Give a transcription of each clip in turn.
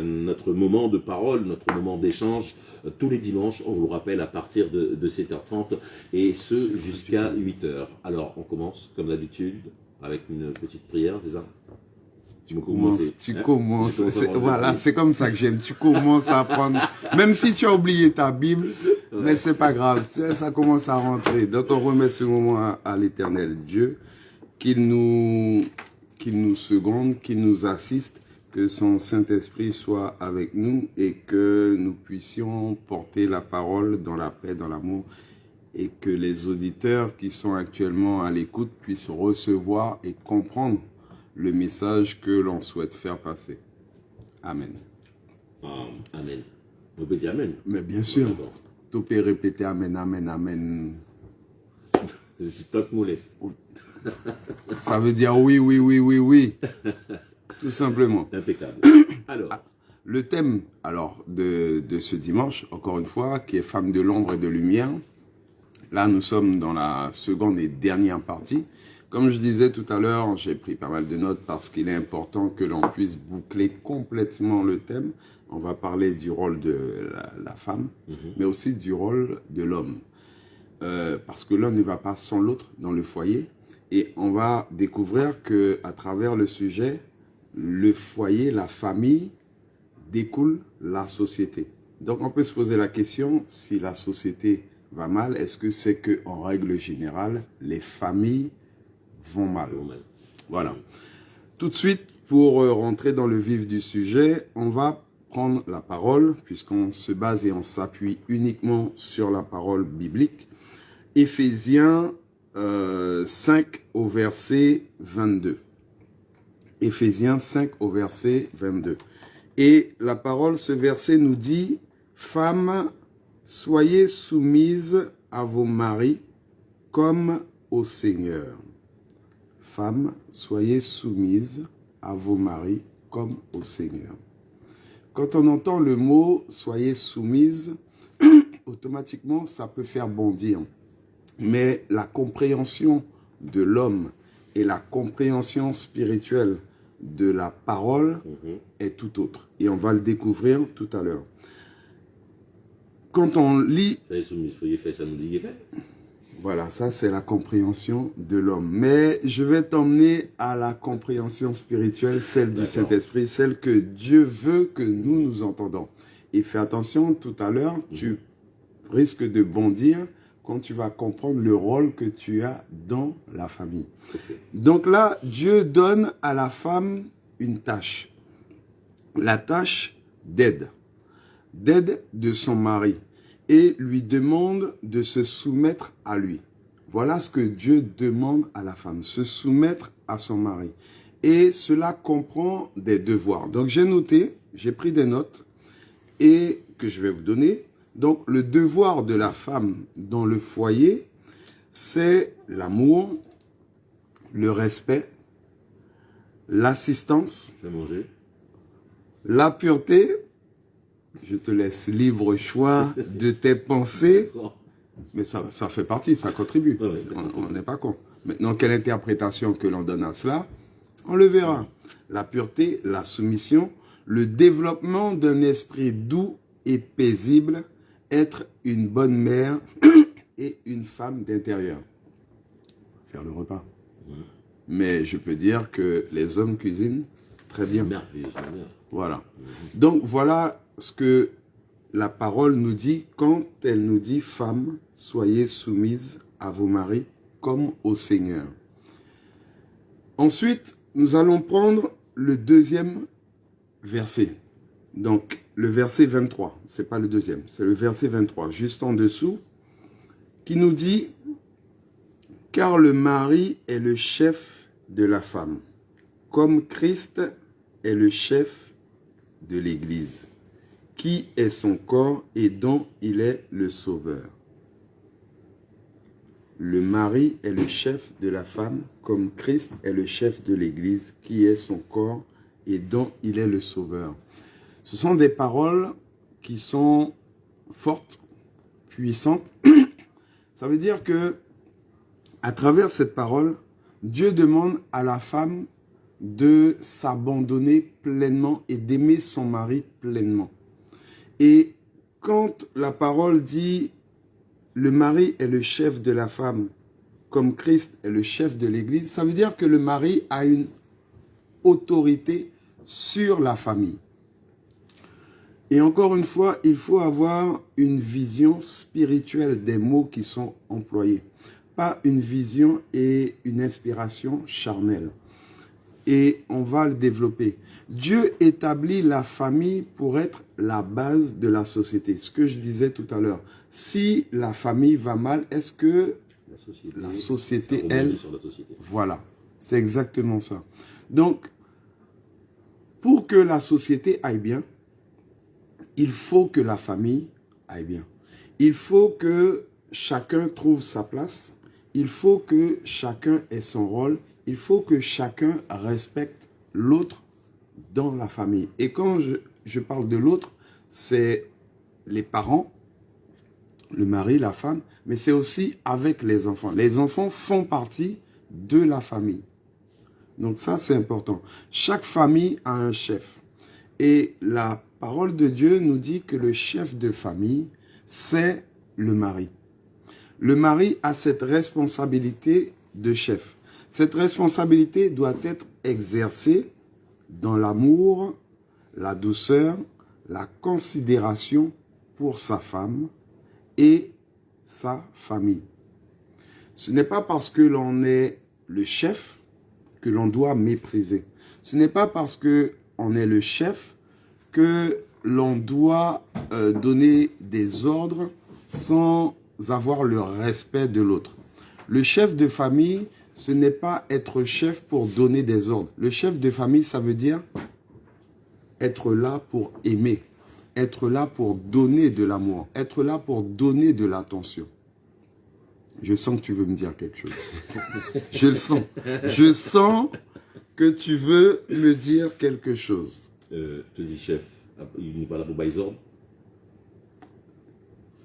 notre moment de parole, notre moment d'échange, tous les dimanches, on vous le rappelle, à partir de 7h30, et ce jusqu'à 8h. Alors, on commence, comme d'habitude, avec une petite prière, c'est ça? Tu commences. Voilà, c'est comme ça que j'aime. Tu commences à apprendre, même si tu as oublié ta Bible, mais c'est pas grave. Ça commence à rentrer. Donc on remet ce moment à l'Éternel Dieu, qu'il nous seconde, qu'il nous assiste, que son Saint-Esprit soit avec nous et que nous puissions porter la parole dans la paix, dans l'amour, et que les auditeurs qui sont actuellement à l'écoute puissent recevoir et comprendre le message que l'on souhaite faire passer. Amen. Amen. On peut dire Amen. Mais bien sûr. Tu peux répéter Amen, Amen, Amen. C'est top moulé. Ça veut dire oui, oui, oui, oui, oui. Tout simplement. Impeccable. Alors. Le thème de ce dimanche, encore une fois, qui est Femme de l'ombre et de lumière. Là, nous sommes dans la seconde et dernière partie. Comme je disais tout à l'heure, j'ai pris pas mal de notes parce qu'il est important que l'on puisse boucler complètement le thème. On va parler du rôle de la femme, mais aussi du rôle de l'homme. Parce que l'un ne va pas sans l'autre dans le foyer. Et on va découvrir qu'à travers le sujet, le foyer, la famille, découle la société. Donc on peut se poser la question, si la société va mal, est-ce que c'est qu'en règle générale, les familles vont mal? Voilà. Tout de suite, pour rentrer dans le vif du sujet, on va prendre la parole, puisqu'on se base et on s'appuie uniquement sur la parole biblique. Éphésiens 5 au verset 22. Éphésiens 5 au verset 22. Et la parole, ce verset nous dit, « Femmes, soyez soumises à vos maris comme au Seigneur. » Femmes, soyez soumises à vos maris comme au Seigneur. Quand on entend le mot « soyez soumises », automatiquement, ça peut faire bondir. Mais la compréhension de l'homme et la compréhension spirituelle de la parole est tout autre. Et on va le découvrir tout à l'heure. Quand on lit... Soyez soumis, soyez fait, ça nous dit fait. Voilà, ça c'est la compréhension de l'homme. Mais je vais t'emmener à la compréhension spirituelle, celle du Saint-Esprit, celle que Dieu veut que nous entendons. Et fais attention, tout à l'heure, tu risques de bondir quand tu vas comprendre le rôle que tu as dans la famille. Donc là, Dieu donne à la femme une tâche. La tâche d'aide. D'aide de son mari. Et lui demande de se soumettre à lui. Voilà ce que Dieu demande à la femme, se soumettre à son mari. Et cela comprend des devoirs. Donc j'ai noté, j'ai pris des notes et que je vais vous donner. Donc le devoir de la femme dans le foyer, c'est l'amour, le respect, l'assistance, la pureté. Je te laisse libre choix de tes pensées, mais ça fait partie, ça contribue. On n'est pas con. Maintenant, quelle interprétation que l'on donne à cela, on le verra. La pureté, la soumission, le développement d'un esprit doux et paisible, être une bonne mère et une femme d'intérieur. Faire le repas. Mais je peux dire que les hommes cuisinent très bien. Voilà. Donc voilà ce que la parole nous dit quand elle nous dit « Femmes, soyez soumises à vos maris comme au Seigneur ». Ensuite, nous allons prendre le deuxième verset. Donc, le verset 23, ce n'est pas le deuxième, c'est le verset 23, juste en dessous, qui nous dit « Car le mari est le chef de la femme, comme Christ est le chef de l'Église, qui est son corps et dont il est le sauveur. » Le mari est le chef de la femme, comme Christ est le chef de l'Église, qui est son corps et dont il est le sauveur. Ce sont des paroles qui sont fortes, puissantes. Ça veut dire que, à travers cette parole, Dieu demande à la femme de s'abandonner pleinement et d'aimer son mari pleinement. Et quand la parole dit le mari est le chef de la femme, comme Christ est le chef de l'Église, ça veut dire que le mari a une autorité sur la famille. Et encore une fois, il faut avoir une vision spirituelle des mots qui sont employés. Pas une vision et une inspiration charnelle. Et on va le développer. Dieu établit la famille pour être la base de la société. Ce que je disais tout à l'heure. Si la famille va mal, est-ce que la société, elle... sur la société. Voilà, c'est exactement ça. Donc, pour que la société aille bien, il faut que la famille aille bien. Il faut que chacun trouve sa place. Il faut que chacun ait son rôle. Il faut que chacun respecte l'autre dans la famille. Et quand je parle de l'autre, c'est les parents, le mari, la femme, mais c'est aussi avec les enfants. Les enfants font partie de la famille. Donc ça, c'est important. Chaque famille a un chef. Et la parole de Dieu nous dit que le chef de famille, c'est le mari. Le mari a cette responsabilité de chef. Cette responsabilité doit être exercée dans l'amour, la douceur, la considération pour sa femme et sa famille. Ce n'est pas parce que l'on est le chef que l'on doit mépriser. Ce n'est pas parce que on est le chef que l'on doit donner des ordres sans avoir le respect de l'autre. Le chef de famille, ce n'est pas être chef pour donner des ordres. Le chef de famille, ça veut dire être là pour aimer, être là pour donner de l'amour, être là pour donner de l'attention. Je sens que tu veux me dire quelque chose. Je le sens. Je sens que tu veux me dire quelque chose. Je te dis, chef, il n'est pas là pour bailler ordre.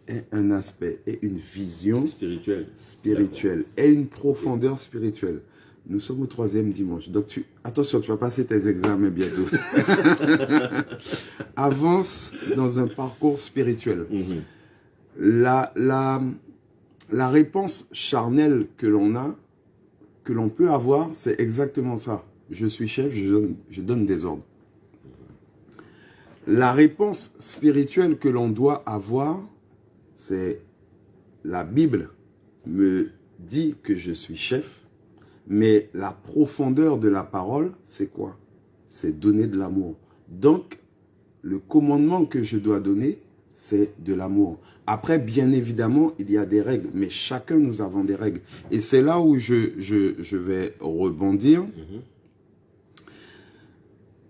Et un aspect et une vision spirituelle et une profondeur spirituelle. Nous sommes au 3e dimanche. Donc, attention, tu vas passer tes examens bientôt. Avance dans un parcours spirituel. La réponse charnelle que l'on a, que l'on peut avoir, c'est exactement ça. Je suis chef, je donne des ordres. La réponse spirituelle que l'on doit avoir, c'est la Bible me dit que je suis chef, mais la profondeur de la parole, c'est quoi? C'est donner de l'amour. Donc, le commandement que je dois donner, c'est de l'amour. Après, bien évidemment, il y a des règles, mais chacun, nous avons des règles. Et c'est là où je vais rebondir.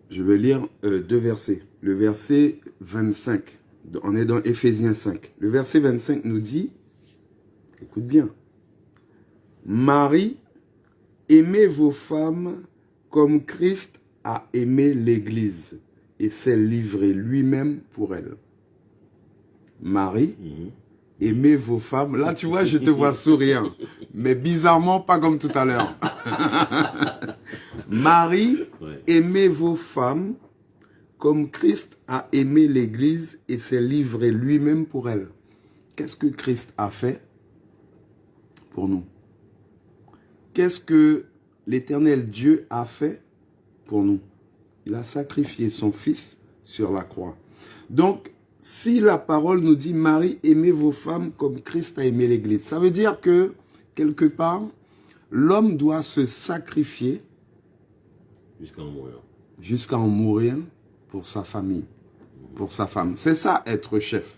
Je vais lire 2 versets. Le verset 25, on est dans Éphésiens 5. Le verset 25 nous dit, écoute bien, Marie, aimez vos femmes comme Christ a aimé l'Église et s'est livré lui-même pour elle. Marie, aimez vos femmes. Là, tu vois, je te vois souriant, mais bizarrement, pas comme tout à l'heure. Marie, aimez vos femmes comme Christ a aimé l'Église et s'est livré lui-même pour elle. Qu'est-ce que Christ a fait pour nous? Qu'est-ce que l'Éternel Dieu a fait pour nous? Il a sacrifié son Fils sur la croix. Donc, si la parole nous dit « Marie, aimez vos femmes comme Christ a aimé l'Église », ça veut dire que, quelque part, l'homme doit se sacrifier jusqu'à en mourir pour sa famille, pour sa femme. C'est ça, être chef.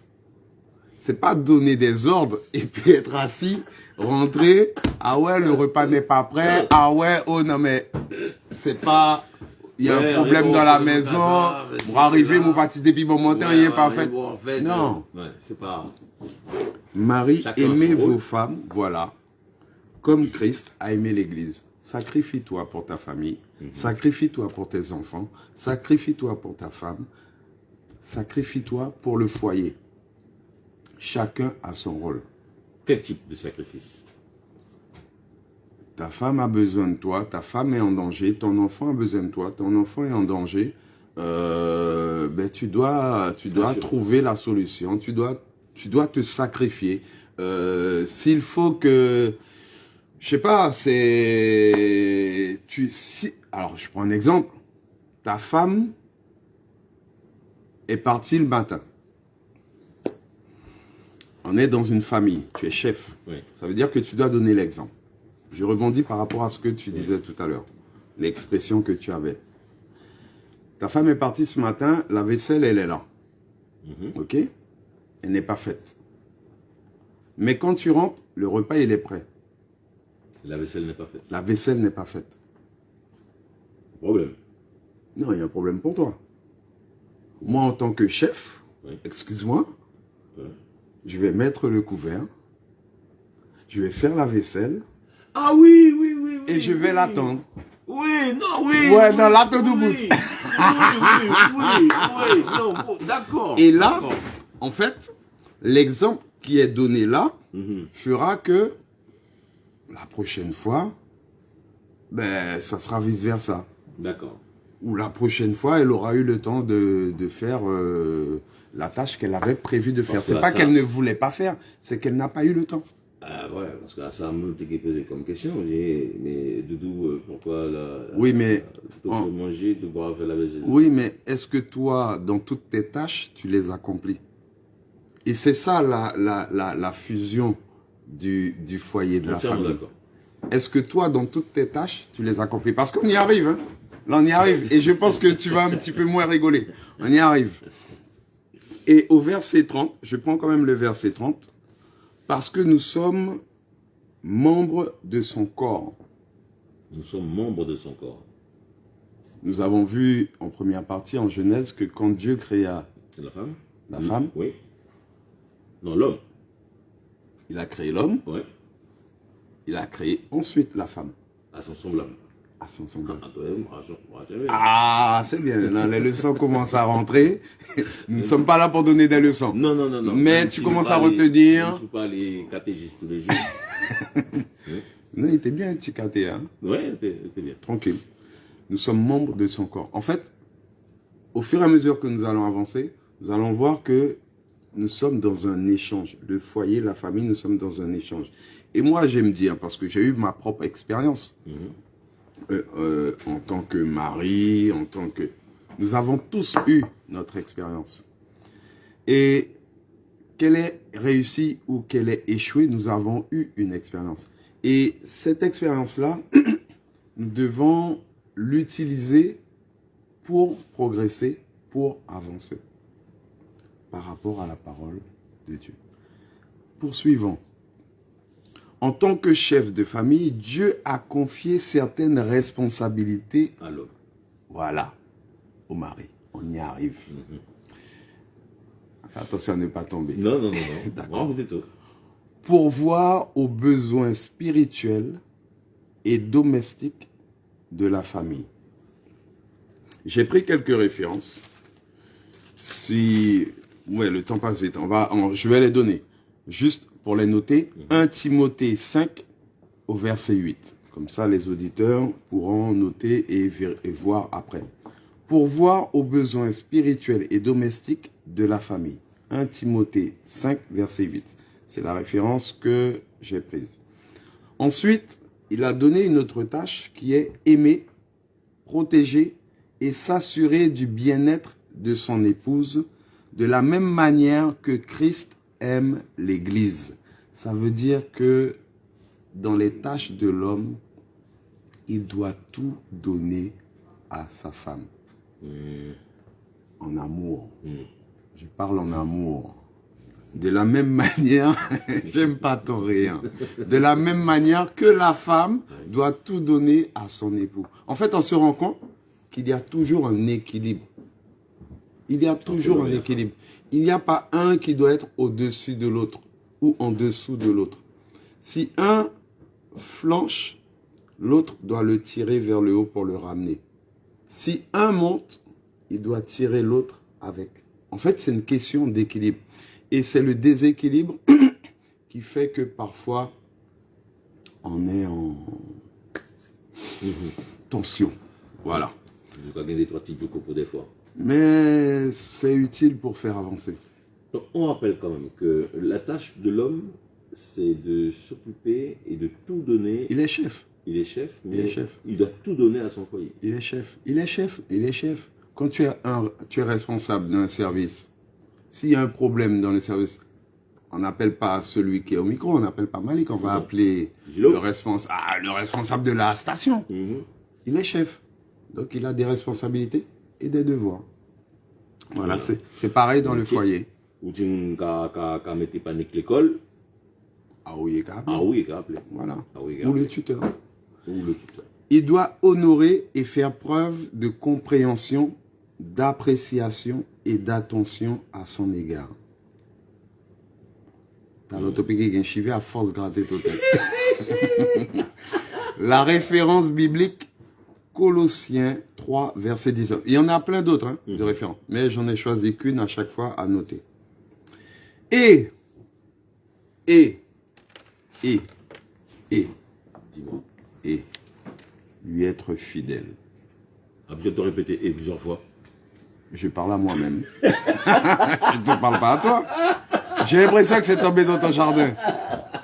C'est pas donner des ordres et puis être assis, rentrer, ah ouais, le repas n'est pas prêt, ah ouais, oh non mais, c'est pas... Il y a un problème dans la maison, pour arriver, mon parti depuis mon montant, il n'est pas fait. Bon, en fait, non. C'est pas... Marie, aimez vos femmes, voilà, comme Christ a aimé l'Église. Sacrifie-toi pour ta famille, sacrifie-toi pour tes enfants, sacrifie-toi pour ta femme, sacrifie-toi pour le foyer. Chacun a son rôle. Quel type de sacrifice? ta femme a besoin de toi, ta femme est en danger, ton enfant a besoin de toi, ton enfant est en danger, ben tu dois trouver la solution, tu dois te sacrifier. S'il faut que, je sais pas, alors je prends un exemple, ta femme est partie le matin. On est dans une famille, tu es chef. Oui. Ça veut dire que tu dois donner l'exemple. Je rebondis par rapport à ce que tu disais tout à l'heure, l'expression que tu avais. Ta femme est partie ce matin, la vaisselle, elle est là. Ok? Elle n'est pas faite. Mais quand tu rentres, le repas, il est prêt. La vaisselle n'est pas faite. La vaisselle n'est pas faite. Problème. Non, il y a un problème pour toi. Moi, en tant que chef, excuse-moi, je vais mettre le couvert, je vais faire la vaisselle. Ah oui, oui, oui, oui. Et je vais l'attendre. Oui, non, oui. Ouais, oui, non, l'attendre au bout. Oui, oui, non, bon, d'accord. Et là, en fait, l'exemple qui est donné là fera que la prochaine fois, ben, ça sera vice-versa. D'accord. Ou la prochaine fois, elle aura eu le temps de faire la tâche qu'elle avait prévu de faire. C'est pas qu'elle ne voulait pas faire, c'est qu'elle n'a pas eu le temps. Ah ouais, parce que ça me posé comme question. Mais Doudou, pourquoi oui, mais pour manger, devoir faire la vaisselle? Oui, mais est-ce que toi, dans toutes tes tâches, tu les accomplis? Et c'est ça la fusion du foyer, de la famille. Est-ce que toi, dans toutes tes tâches, tu les accomplis? Parce qu'on y arrive, hein. Là, on y arrive. Et je pense que tu vas un petit peu moins rigoler. On y arrive. Et au verset 30, je prends quand même le verset 30, parce que nous sommes membres de son corps. Nous sommes membres de son corps. Nous avons vu en première partie, en Genèse, que quand Dieu créa la femme, la femme, oui. Non, l'homme. Il a créé l'homme. Oui. Il a créé ensuite la femme. À son semblable. À son semblable. Ah, c'est bien. Là, les leçons commencent à rentrer. Nous ne sommes pas là pour donner des leçons. Non, non, non, non. Mais tu commences à retenir. Je ne suis pas les catégistes tous les jours. Non, il était bien, tu caté, hein? Oui, il était bien. Tranquille. Nous sommes membres de son corps. En fait, au fur et à mesure que nous allons avancer, nous allons voir que nous sommes dans un échange. Le foyer, la famille, nous sommes dans un échange. Et moi, j'aime dire, parce que j'ai eu ma propre expérience, en tant que mari, en tant que... Nous avons tous eu notre expérience. Et qu'elle ait réussi ou qu'elle ait échoué, nous avons eu une expérience. Et cette expérience-là, nous devons l'utiliser pour progresser, pour avancer par rapport à la parole de Dieu. Poursuivons. En tant que chef de famille, Dieu a confié certaines responsabilités à l'homme. Voilà, au mari. On y arrive. Attention à ne pas tomber. Non, non, non, non. D'accord. Pourvoir aux besoins spirituels et domestiques de la famille. J'ai pris quelques références. Ouais, le temps passe vite. Je vais les donner. Juste pour les noter. 1 Timothée 5 au verset 8. Comme ça, les auditeurs pourront noter et voir après. Pourvoir aux besoins spirituels et domestiques de la famille. 1 Timothée 5, verset 8. C'est la référence que j'ai prise. Ensuite, il a donné une autre tâche qui est aimer, protéger et s'assurer du bien-être de son épouse de la même manière que Christ aime l'Église. Ça veut dire que dans les tâches de l'homme, il doit tout donner à sa femme. En amour. Je parle en amour. De la même manière, j'aime pas ton rire, de la même manière que la femme doit tout donner à son époux. En fait, on se rend compte qu'il y a toujours un équilibre. Il y a toujours un équilibre. Il n'y a pas un qui doit être au-dessus de l'autre ou en dessous de l'autre. Si un flanche, l'autre doit le tirer vers le haut pour le ramener. Si un monte, il doit tirer l'autre avec. En fait, c'est une question d'équilibre. Et c'est le déséquilibre qui fait que parfois, on est tension. Voilà. Vous avez des trois petits pour des fois. Mais c'est utile pour faire avancer. Donc, on rappelle quand même que la tâche de l'homme, c'est de s'occuper et de tout donner. Il est chef. Il est chef, mais Il est chef. il doit tout donner à son foyer. Il est chef. Il est chef. Il est chef. Quand tu es responsable d'un service, s'il y a un problème dans le service, on n'appelle pas celui qui est au micro, on n'appelle pas Malik, on va appeler le responsable de la station. Il est chef. Donc il a des responsabilités et des devoirs. Voilà, c'est pareil dans le foyer. Ou tu n'as mis pas l'école. Ah oui, il voilà. Ou le tuteur. Il doit honorer et faire preuve de compréhension, d'appréciation et d'attention à son égard. T'as l'autopique qui est chivé à force gratter total. La référence biblique, Colossiens 3, verset 19. Il y en a plein d'autres de références, mais j'en ai choisi qu'une à chaque fois à noter. Et, dis-moi, et, lui être fidèle. Ah, bien te répéter et plusieurs fois. Je parle à moi-même. Je ne te parle pas à toi. J'ai l'impression que c'est tombé dans ton jardin.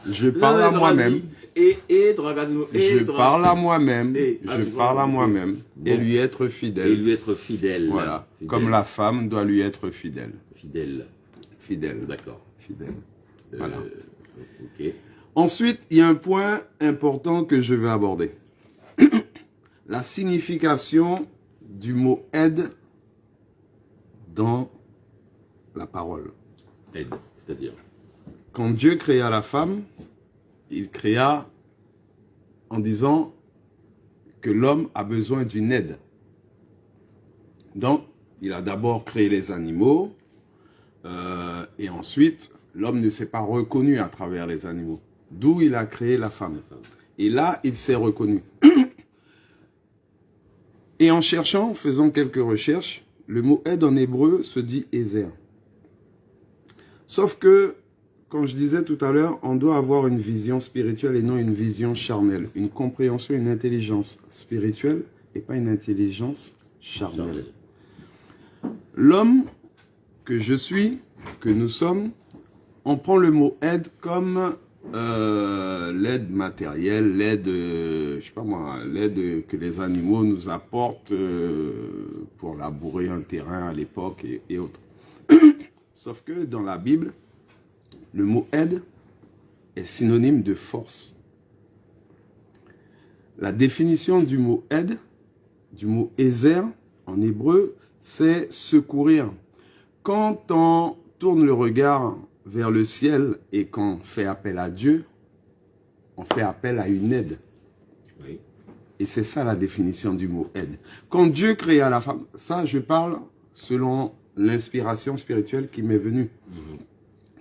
Je parle à moi-même. Je parle à moi-même. Je parle à moi-même. Et lui être fidèle. Et lui être fidèle. Voilà. Fidèle. Comme la femme doit lui être fidèle. Fidèle. Fidèle. D'accord. Fidèle. Voilà. Ok. Ensuite, il y a un point important que je veux aborder. La signification du mot aide dans la parole. Aide, c'est-à-dire? Quand Dieu créa la femme, il créa en disant que l'homme a besoin d'une aide. Donc, il a d'abord créé les animaux et ensuite, l'homme ne s'est pas reconnu à travers les animaux. D'où il a créé la femme. Et là, il s'est reconnu. Et en cherchant, faisant quelques recherches, le mot aide en hébreu se dit Ezer. Sauf que, comme je disais tout à l'heure, on doit avoir une vision spirituelle et non une vision charnelle. Une compréhension, une intelligence spirituelle et pas une intelligence charnelle. L'homme que je suis, que nous sommes, on prend le mot aide comme l'aide matérielle, l'aide, je sais pas moi, l'aide que les animaux nous apportent pour labourer un terrain à l'époque et autres. Sauf que dans la Bible, le mot aide est synonyme de force. La définition du mot aide, du mot Ezer en hébreu, c'est secourir. Quand on tourne le regard vers le ciel et qu'on fait appel à Dieu, on fait appel à une aide. Oui. Et c'est ça la définition du mot aide. Quand Dieu créa la femme, ça je parle selon l'inspiration spirituelle qui m'est venue.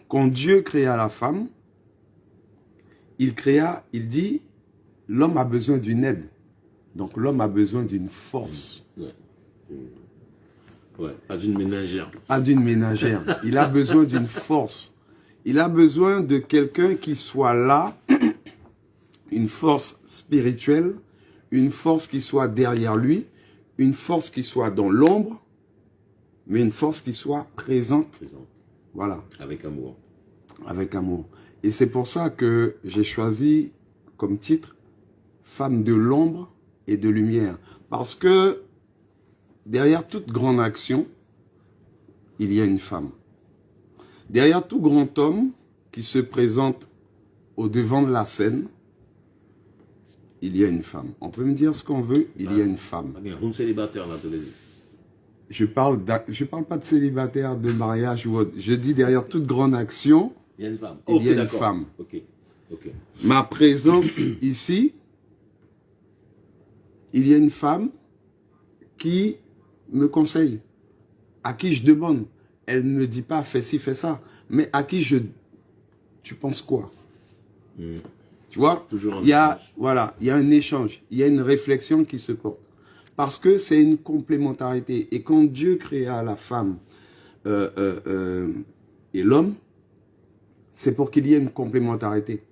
Quand Dieu créa la femme, il dit, l'homme a besoin d'une aide. Donc l'homme a besoin d'une force. Ouais, pas d'une ménagère. Pas d'une ménagère. Il a besoin d'une force. Il a besoin de quelqu'un qui soit là, une force spirituelle, une force qui soit derrière lui, une force qui soit dans l'ombre, mais une force qui soit présente. Voilà. Avec amour. Avec amour. Et c'est pour ça que j'ai choisi comme titre Femme de l'ombre et de lumière. Parce que derrière toute grande action, il y a une femme. Derrière tout grand homme qui se présente au devant de la scène, il y a une femme. On peut me dire ce qu'on veut, il y a une femme. Un célibataire là, je parle pas de célibataire, de mariage ou autre. Je dis derrière toute grande action, il y a une femme. Il y a une femme. Okay. Ma présence ici, il y a une femme qui me conseille, à qui je demande. Elle ne me dit pas fais ci, fais ça, mais à qui tu penses quoi? Tu vois? Il y a un échange, il y a une réflexion qui se porte. Parce que c'est une complémentarité. Et quand Dieu créa la femme et l'homme, c'est pour qu'il y ait une complémentarité.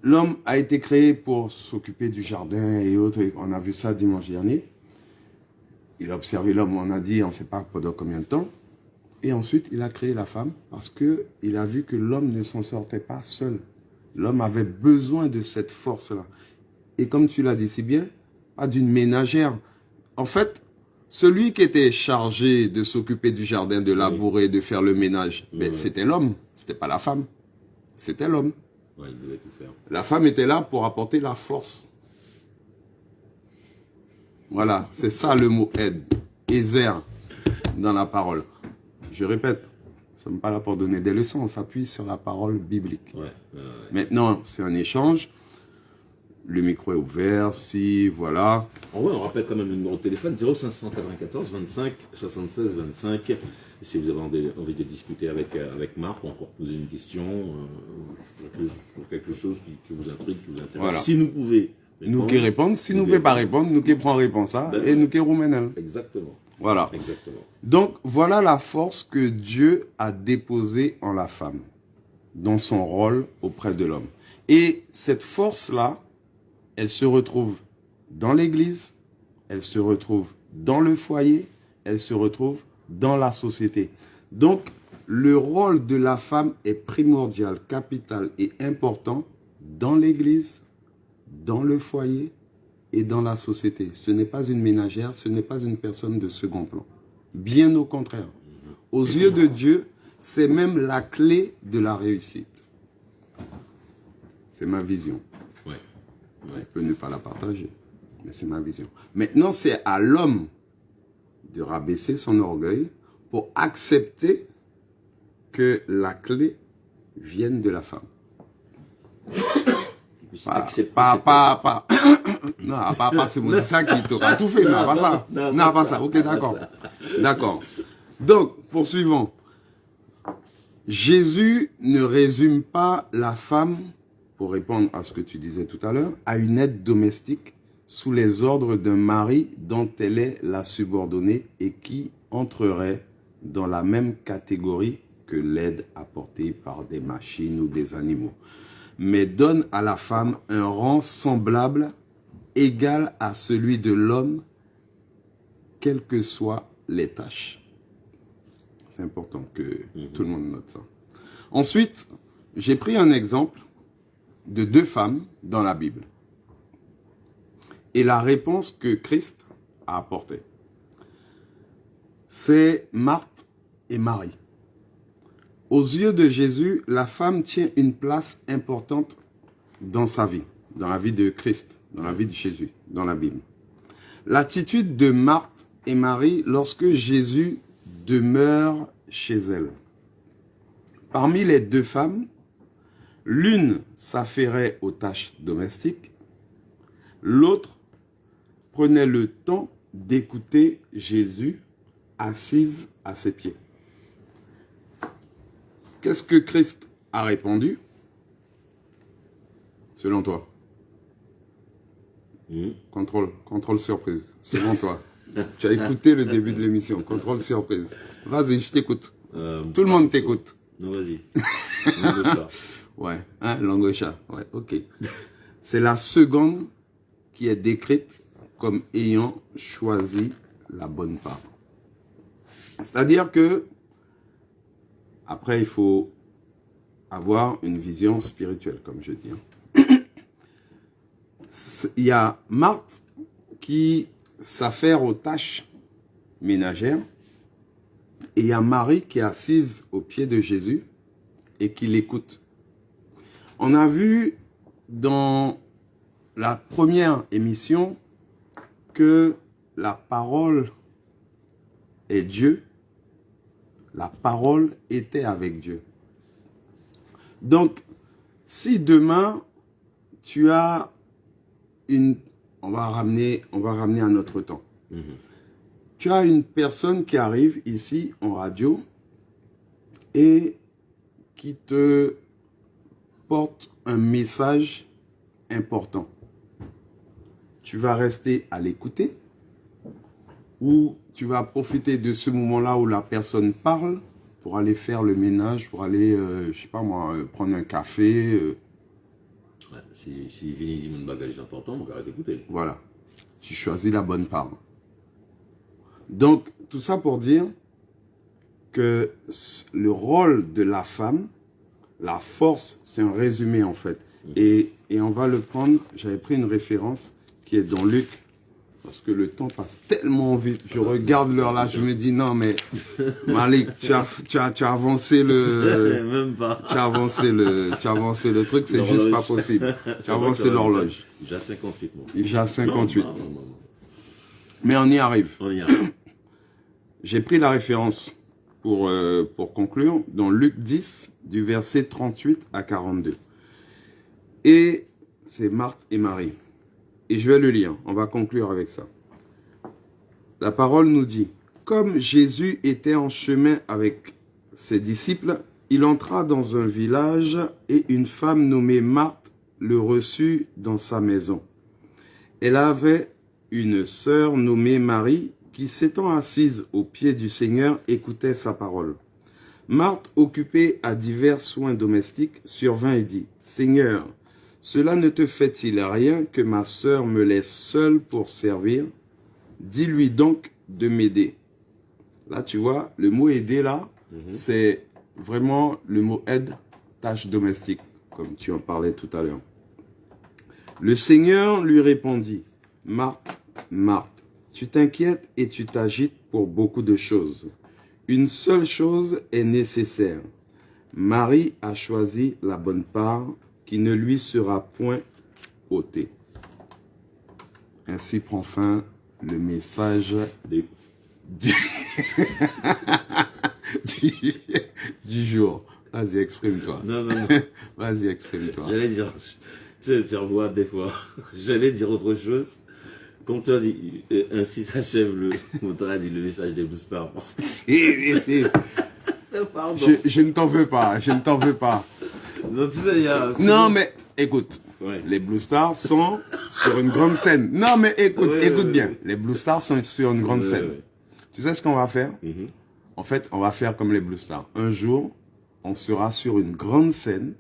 l'homme a été créé pour s'occuper du jardin et autres. Et on a vu ça dimanche dernier. Il a observé l'homme, on a dit, on ne sait pas pendant combien de temps. Et ensuite, il a créé la femme parce qu'il a vu que l'homme ne s'en sortait pas seul. L'homme avait besoin de cette force-là. Et comme tu l'as dit si bien, pas d'une ménagère. En fait, celui qui était chargé de s'occuper du jardin, de labourer, de faire le ménage, ben, c'était l'homme, c'était pas la femme. C'était l'homme. Ouais, il devait tout faire. La femme était là pour apporter la force. Voilà, c'est ça le mot aide. Ezer dans la parole. Je répète, nous ne sommes pas là pour donner des leçons, on s'appuie sur la parole biblique. Maintenant, c'est un échange. Le micro est ouvert, si, voilà. On rappelle quand même le numéro de téléphone 0594 25 76 25. Si vous avez envie de discuter avec Marc, ou encore poser une question, pour quelque chose qui vous intrigue, qui vous intéresse. Voilà. Si nous pouvez. Nous qui répondons, si nous ne pouvons pas répondre, nous qui prenons réponse ça, et nous qui roumenons. Exactement. Voilà. Exactement. Donc, voilà la force que Dieu a déposée en la femme, dans son rôle auprès de l'homme. Et cette force-là, elle se retrouve dans l'église, elle se retrouve dans le foyer, elle se retrouve dans la société. Donc, le rôle de la femme est primordial, capital et important dans l'église, dans le foyer et dans la société. Ce n'est pas une ménagère, ce n'est pas une personne de second plan. Bien au contraire. Aux yeux de Dieu, c'est même la clé de la réussite. C'est ma vision. On peut ne pas la partager, mais c'est ma vision. Maintenant, c'est à l'homme de rabaisser son orgueil pour accepter que la clé vienne de la femme. Pas. Non, c'est ça qui t'aura tout fait. Non, pas ça. Non, pas ça. Ok, d'accord. D'accord. Donc, poursuivons. Jésus ne résume pas la femme, pour répondre à ce que tu disais tout à l'heure, à une aide domestique sous les ordres d'un mari dont elle est la subordonnée et qui entrerait dans la même catégorie que l'aide apportée par des machines ou des animaux, mais donne à la femme un rang semblable, égal à celui de l'homme, quelles que soient les tâches. C'est important que tout le monde note ça. Ensuite, j'ai pris un exemple de deux femmes dans la Bible et la réponse que Christ a apportée. C'est Marthe et Marie. Aux yeux de Jésus, la femme tient une place importante dans sa vie, dans la vie de Christ, dans la vie de Jésus, dans la Bible. L'attitude de Marthe et Marie lorsque Jésus demeure chez elles. Parmi les deux femmes, l'une s'affairait aux tâches domestiques, l'autre prenait le temps d'écouter Jésus assise à ses pieds. Qu'est-ce que Christ a répondu, selon toi? Contrôle surprise, selon toi. Tu as écouté le début de l'émission, contrôle surprise. Vas-y, je t'écoute. Tout le monde t'écoute. Non, vas-y. Langue de chat. Ouais, hein, langue de chat. Ouais, ok. C'est la seconde qui est décrite comme ayant choisi la bonne part. C'est-à-dire que, après, il faut avoir une vision spirituelle, comme je dis. Il y a Marthe qui s'affaire aux tâches ménagères et il y a Marie qui est assise aux pieds de Jésus et qui l'écoute. On a vu dans la première émission que la parole est Dieu, la parole était avec Dieu. Donc, si demain, tu as une... On va ramener à notre temps. Tu as une personne qui arrive ici en radio et qui te porte un message important. Tu vas rester à l'écouter ou tu vas profiter de ce moment-là où la personne parle pour aller faire le ménage, pour aller, je sais pas moi, prendre un café. Ouais, si Vini dit mon bagage important, on va arrêter d'écouter. Voilà. Tu choisis la bonne part. Donc, tout ça pour dire que le rôle de la femme, la force, c'est un résumé en fait. Et on va le prendre, j'avais pris une référence qui est dans Luc, parce que le temps passe tellement vite. Je regarde l'heure là, je me dis non mais Malik, tu as avancé le... Même pas. Tu as avancé le truc, c'est juste pas possible. Tu as avancé l'horloge. J'ai 58 mots. J'ai 58. Non. Mais on y arrive. On y arrive. J'ai pris la référence pour conclure dans Luc 10, du verset 38 à 42. Et c'est Marthe et Marie. Et je vais le lire, on va conclure avec ça. La parole nous dit, comme Jésus était en chemin avec ses disciples, il entra dans un village et une femme nommée Marthe le reçut dans sa maison. Elle avait une sœur nommée Marie qui, s'étant assise aux pieds du Seigneur, écoutait sa parole. Marthe, occupée à divers soins domestiques, survint et dit, « Seigneur, cela ne te fait-il rien que ma sœur me laisse seule pour servir? Dis-lui donc de m'aider. » Là, tu vois, le mot « aider » là, c'est vraiment le mot « aide », tâche domestique, comme tu en parlais tout à l'heure. Le Seigneur lui répondit, « Marthe, Marthe, tu t'inquiètes et tu t'agites pour beaucoup de choses. Une seule chose est nécessaire. Marie a choisi la bonne part qui ne lui sera point ôtée. » Ainsi prend fin le message du jour. Vas-y, exprime-toi. Non. Vas-y, exprime-toi. J'allais dire, tu sais, cerveau, des fois, j'allais dire autre chose. Comme tu as dit, ainsi s'achève le message des boosters. Si. Pardon. Je ne t'en veux pas, Non, tu sais, il y a... Non, mais écoute, Ouais. les Blue Stars sont sur une grande scène. Non, mais écoute bien. Les Blue Stars sont sur une grande scène. Ouais. Tu sais ce qu'on va faire? En fait, on va faire comme les Blue Stars. Un jour, on sera sur une grande scène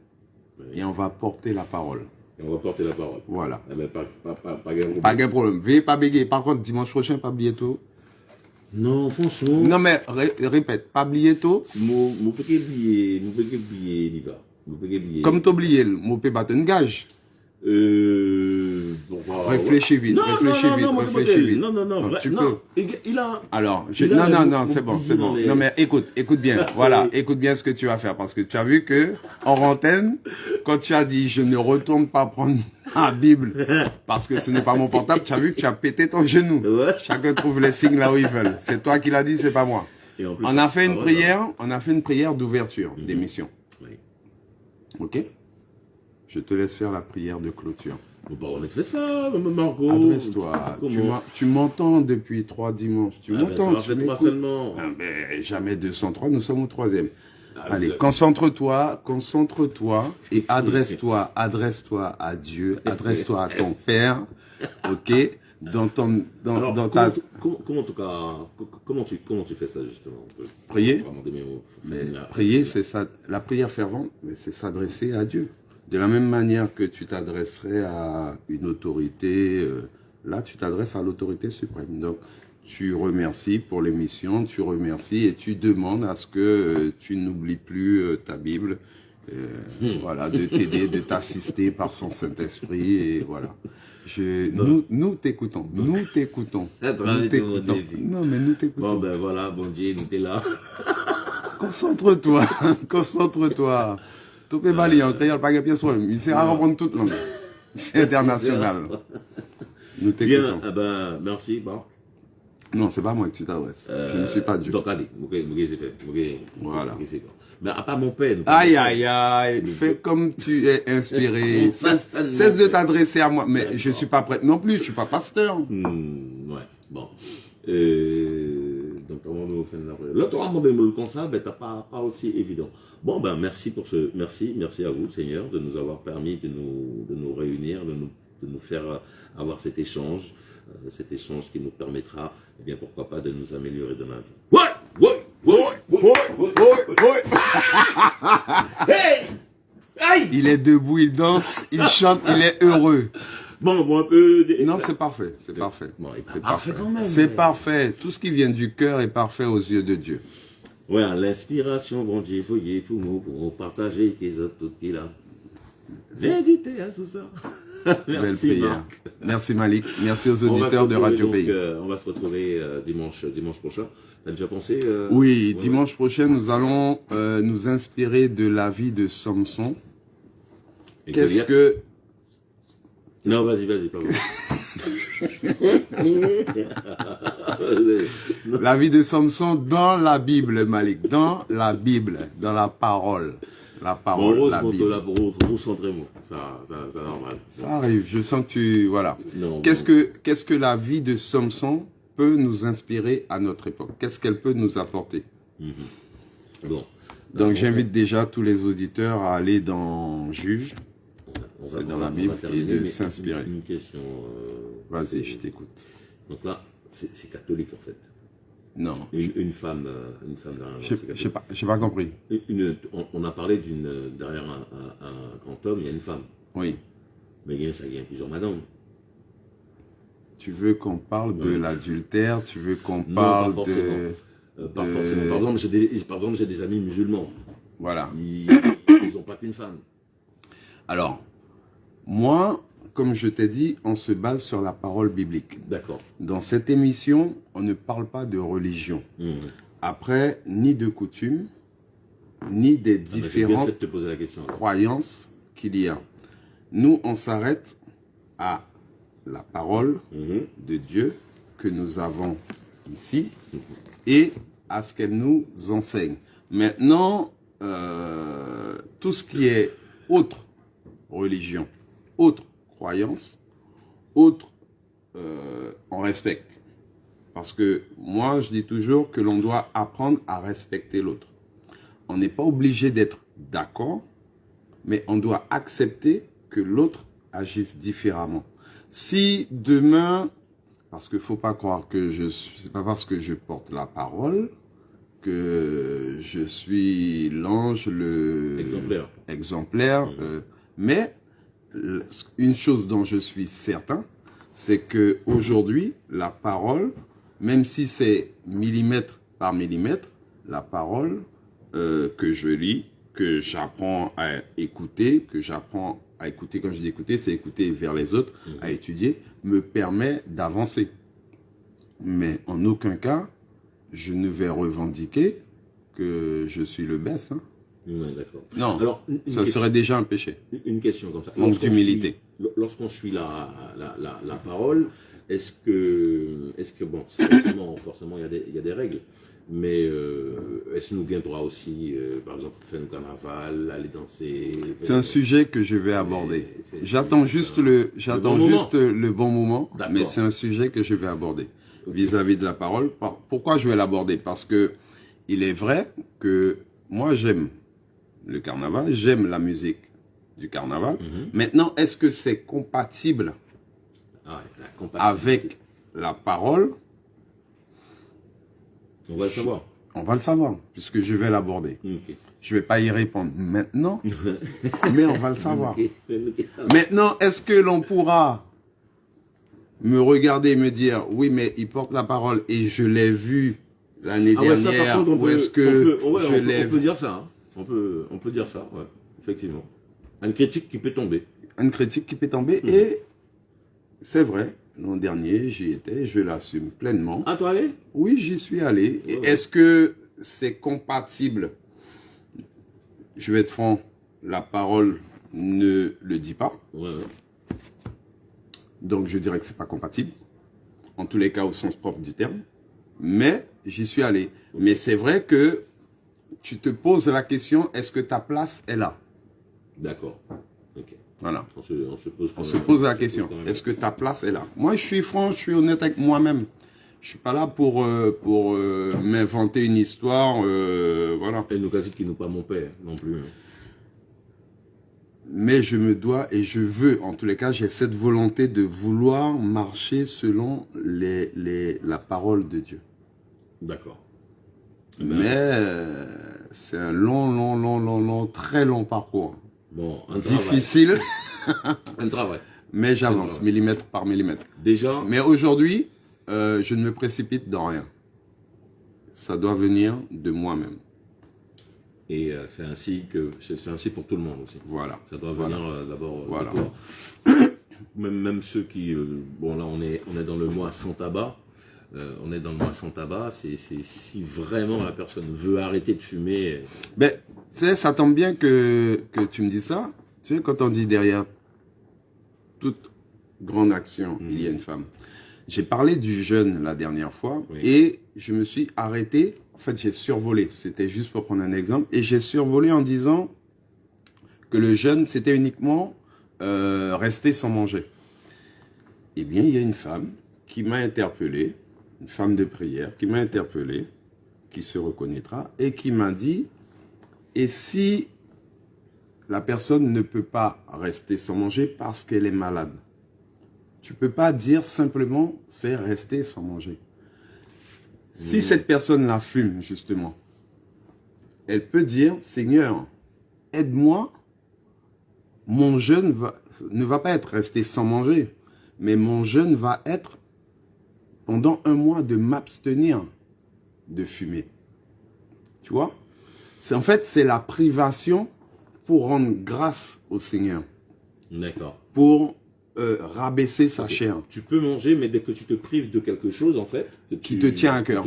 et on va porter la parole. Et on va porter la parole. Voilà. Eh ben, pas grave. Pas de problème. Veuillez pas bégayer. Par contre, dimanche prochain, pas bientôt. Non, franchement. Non, mais répète, pas bientôt. Mon petit billet, il va. Mon petit billet. Comme t'oublies, mon peut battre une gage. Bon, Réfléchis vite, réfléchis vite. Non, Tu non, peux. il a... Alors, Non, c'est bon. les- Non, mais écoute bien, voilà, écoute bien ce que tu vas faire, parce que tu as vu que, en antenne, quand tu as dit, je ne retourne pas prendre ma Bible, parce que ce n'est pas mon portable, tu as vu que tu as pété ton genou. Ouais. Chacun trouve les signes là où ils veulent. C'est toi qui l'as dit, c'est pas moi. Et en plus, On a fait une ouais, prière, d'ouverture d'émission. Oui. Ok? Je te laisse faire la prière de clôture. Bon, bah, on a fait ça, Margot. Adresse-toi. Tu m'entends depuis 3 dimanches. Tu m'entends. Ça fait 3 seulement. Ah, mais jamais 203, nous sommes au 3e. Ah, Allez, vous- concentre-toi et adresse-toi à Dieu, adresse-toi à ton Père, ok? Dans Alors, ta comment tu fais ça, justement? On peut prier. vraiment des mots. Mais prier, c'est ça. La prière fervente, mais c'est s'adresser à Dieu. De la même manière que tu t'adresserais à une autorité, là, tu t'adresses à l'autorité suprême. Donc, tu remercies pour l'émission, tu remercies et tu demandes à ce que tu n'oublies plus ta Bible, voilà, de t'aider, de t'assister par son Saint-Esprit, et voilà. Nous t'écoutons, À travers tout mon défi. Non, mais nous t'écoutons. Bon, ben voilà, bon Dieu, nous t'es là. Concentre-toi. Tout est bali, on crée pas de pièce sur lui. Il sert à reprendre toute langue. C'est international. Nous t'écoutons. Bien, eh ben, merci, Marc. Non, c'est pas moi que tu t'adresses. Je ne suis pas Dieu. Donc, allez, c'est fait. Voilà. Mais à part mon père. Aïe. Fais comme tu es inspiré. Cesse de t'adresser à moi. Mais je suis pas prêtre non plus, je suis pas pasteur. Ouais, bon. Donc, on va faire la prière. Là, tu as demandé le conseil, mais tu pas aussi évident. Bon, ben, merci pour ce. Merci à vous, Seigneur, de nous avoir permis de nous réunir, de nous faire avoir cet échange qui nous permettra, eh bien, pourquoi pas, de nous améliorer dans la vie. Ouais. Hey! Aïe! Il est debout, il danse, il chante, il est heureux. Bon, un peu... Non, c'est parfait, c'est parfait. Bon, C'est parfait quand même. C'est parfait. Tout ce qui vient du cœur est parfait aux yeux de Dieu. Ouais, l'inspiration, bon Dieu, voyez pour nous partager qu'ils ont tout qui là. Méditez à tout ça. Merci Marc. Merci Malik. Merci aux auditeurs de Radio Pays. On va se retrouver dimanche prochain. T'as déjà pensé Oui, dimanche prochain, nous allons nous inspirer de la vie de Samson. Qu'est-ce que... Non, vas-y, pas La vie de Samson dans la Bible, Malik. Dans la Bible, dans la parole. La parole, bon, la Bible. Recentrez-moi, ça normal. Ça arrive, je sens que tu... Voilà. Non, qu'est-ce que la vie de Samson peut nous inspirer à notre époque? Qu'est-ce qu'elle peut nous apporter? Bon. Donc j'invite déjà tous les auditeurs à aller dans Juge, dans la Bible, et de s'inspirer. Une question... Vas-y, je t'écoute. Donc là, c'est catholique en fait. Non. Une femme j'ai pas compris. On a parlé derrière un grand homme, il y a une femme. Oui. Mais il y a plusieurs madames. Tu veux qu'on parle de l'adultère? Tu veux qu'on parle de... Pas forcément. Par exemple, j'ai des amis musulmans. Voilà. Ils n'ont pas qu'une femme. Alors, moi, comme je t'ai dit, on se base sur la parole biblique. D'accord. Dans cette émission, on ne parle pas de religion. Après, ni de coutumes, ni des différentes croyances qu'il y a. Nous, on s'arrête à la parole de Dieu que nous avons ici et à ce qu'elle nous enseigne. Maintenant, tout ce qui est autre religion, autre croyance, autre, on respecte. Parce que moi, je dis toujours que l'on doit apprendre à respecter l'autre. On n'est pas obligé d'être d'accord, mais on doit accepter que l'autre agisse différemment. Si demain, parce qu'il ne faut pas croire que c'est pas parce que je porte la parole que je suis l'ange, exemplaire, mais une chose dont je suis certain, c'est que aujourd'hui, la parole, même si c'est millimètre par millimètre, la parole que je lis, que j'apprends à écouter, quand je dis écouter, c'est écouter vers les autres, à étudier, me permet d'avancer. Mais en aucun cas, je ne vais revendiquer que je suis le best. Hein. Ouais, d'accord. Non, alors, ça serait déjà un péché. Une question comme ça. Manque d'humilité. Lorsqu'on suit la parole, est-ce que bon, forcément il y a des règles, mais est-ce que nous gagnons droit aussi, par exemple, faire un carnaval, aller danser? C'est un sujet que je vais aborder. J'attends juste le bon moment, mais c'est un sujet que je vais aborder vis-à-vis de la parole. Pourquoi je vais l'aborder? Parce que il est vrai que moi j'aime le carnaval, j'aime la musique du carnaval. Maintenant, est-ce que c'est compatible avec la parole? On va le savoir. On va le savoir, puisque je vais l'aborder. Okay. Je ne vais pas y répondre maintenant, mais on va le savoir. Maintenant, est-ce que l'on pourra me regarder et me dire, oui, mais il porte la parole et je l'ai vu l'année dernière, ou est-ce que je l'ai vu? On peut dire ça, hein. On peut dire ça, ouais, effectivement. Une critique qui peut tomber. Une critique qui peut tomber, et c'est vrai, l'an dernier, j'y étais, je l'assume pleinement. Ah, toi allé? Oui, j'y suis allé. Ouais. Est-ce que c'est compatible? Je vais être franc, la parole ne le dit pas. Ouais. Donc, je dirais que c'est pas compatible. En tous les cas, au sens propre du terme. Mais j'y suis allé. Okay. Mais c'est vrai que tu te poses la question, est-ce que ta place est là? D'accord. Ok. Voilà. On se pose la question, est-ce que ta place est là? Moi, je suis franc, je suis honnête avec moi-même. Je suis pas là pour m'inventer une histoire, voilà. Et nous qui nous pas mon père non plus. Mais je me dois et je veux, en tous les cas, j'ai cette volonté de vouloir marcher selon la parole de Dieu. D'accord. Mais c'est un long, très long parcours. Bon, un difficile, un travail. mais j'avance millimètre par millimètre. Déjà. Mais aujourd'hui, je ne me précipite dans rien. Ça doit venir de moi-même. Et c'est ainsi pour tout le monde aussi. Voilà. Ça doit venir d'abord Voilà. de toi. Même ceux qui... bon, là, on est dans le mois sans tabac. On est dans le mois sans tabac. Si vraiment la personne veut arrêter de fumer... Ben, tu sais, ça tombe bien que tu me dis ça. Tu sais, quand on dit derrière toute grande action, il y a une femme. J'ai parlé du jeûne la dernière fois et je me suis arrêté. En fait, j'ai survolé. C'était juste pour prendre un exemple. Et j'ai survolé en disant que le jeûne, c'était uniquement rester sans manger. Eh bien, il y a une femme qui m'a interpellé, une femme de prière qui m'a interpellé, qui se reconnaîtra et qui m'a dit, et si la personne ne peut pas rester sans manger parce qu'elle est malade? Tu ne peux pas dire simplement c'est rester sans manger. Si cette personne-là fume, justement, elle peut dire, Seigneur, aide-moi, mon jeûne ne va pas être resté sans manger, mais mon jeûne va être pendant un mois de m'abstenir de fumer. Tu vois? En fait, c'est la privation pour rendre grâce au Seigneur. D'accord. Pour rabaisser sa chair. Tu peux manger, mais dès que tu te prives de quelque chose, en fait, qui te tient à cœur.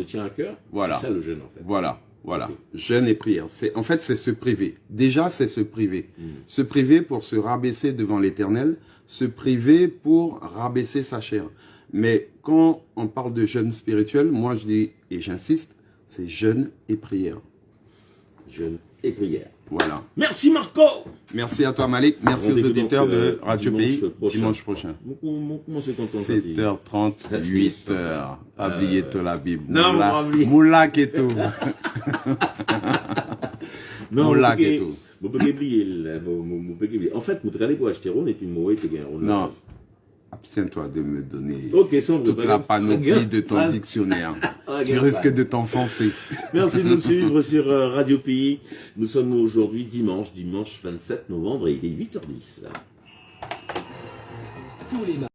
Voilà. C'est ça le jeûne, en fait. Voilà. Okay. Jeûne et prière. En fait, c'est se priver. Déjà, c'est se priver. Se priver pour se rabaisser devant l'Éternel. Se priver pour rabaisser sa chair. Mais quand on parle de jeûne spirituel, moi je dis, et j'insiste, c'est jeûne et prière. Jeûne et prière. Voilà. Merci Marco. Merci à toi Malik. Merci aux auditeurs de Radio Pays. Dimanche prochain. 7h30, 8h. Pas oublier de la Bible. Non, Moulak et tout. Moulak et tout. En fait, je vais pour acheter et puis non. Abstiens-toi de me donner toute la panoplie de ton dictionnaire. Tu risques de t'enfoncer. Merci de nous suivre sur Radio Pays. Nous sommes aujourd'hui dimanche 27 novembre et il est 8h10.